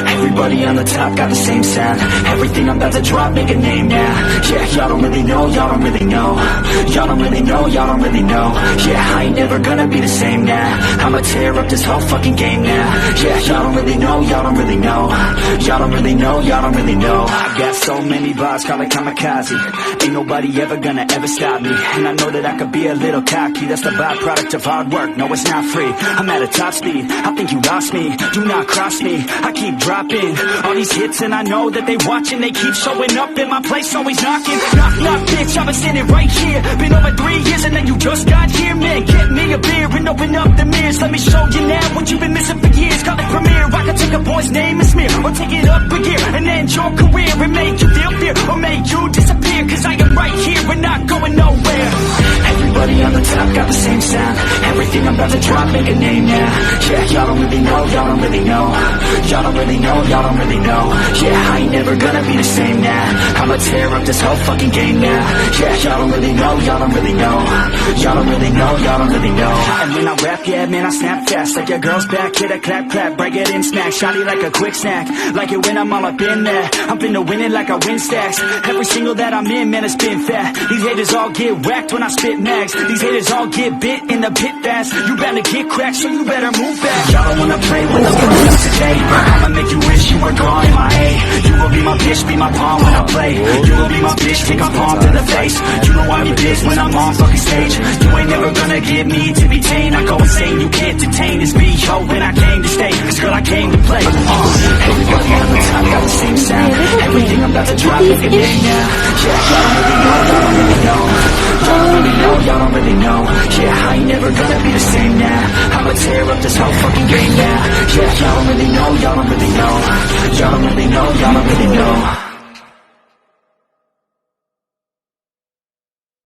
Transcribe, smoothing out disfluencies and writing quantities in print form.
Everybody on the top got the same sound. Everything I'm about to drop, make a name now. Yeah, y'all don't really know, y'all don't really know. Y'all don't really know, y'all don't really know. Yeah, I ain't never gonna be the same now. I'ma tear up this whole fucking game now. Yeah, y'all don't really know, y'all don't really know. Y'all don't really know, y'all don't really know. I got so many bars, call it kamikaze. Ain't nobody ever gonna ever stop me. And I know that I could be a little cocky. That's the byproduct of hard work, no it's not free. I'm at a top speed, I think you lost me. Do not cross me, I keep dropping all these hits and I know that they watching. They keep showing up and my place always knocking. Knock, knock, bitch, I've been standing right here. Been over 3 years and then you just got here. Man, get me a beer and open up the mirrors. Let me show you now what you've been missing for years. Call it premiere, I can take a boy's name and smear, or take it up a gear and end your career and make you feel fear, or make you disappear. Cause I am right here and not going nowhere. Everybody on the top got the same sound. Everything I'm about to drop, make a name now. Yeah, y'all don't really know, y'all don't really know. Y'all don't really know, y'all don't really know. Yeah, I ain't never gonna be the same now. I'ma tear up this whole fucking game now. Yeah, y'all don't really know, y'all don't really know. Y'all don't really know, y'all don't really know. And when I rap, yeah, man, I snap fast. Like your girl's back, hit a clap, clap, break it in, snack. Shotty like a quick snack, like it when I'm all up in there. I'm finna win it like I win stacks. Every single that I'm in, man, it's been fat. These haters all get whacked when I spit mags. These haters all get bit in the pit fast. You better get cracked, so you better move back. Y'all don't wanna play with the police today. I'ma make you wish you were gone in my A. You will be my bitch, be my pawn when I play. You will be my bitch, take a palm to the face. You know I be pissed when I'm on fucking stage. You ain't never gonna get me to be tamed. I go insane, you can't detain this beat, yo, when I came to stay. Cause girl, I came to play. Everybody on the top got the same sound. Everything I'm about to drop, make a name now. Yeah, y'all don't really know, y'all don't really know. Y'all don't really know, y'all don't really know. Yeah, I ain't never gonna be the same now. I'ma tear up this whole fucking game now. Yeah, y'all don't really know, y'all don't really know. Y'all don't really know, y'all don't really know.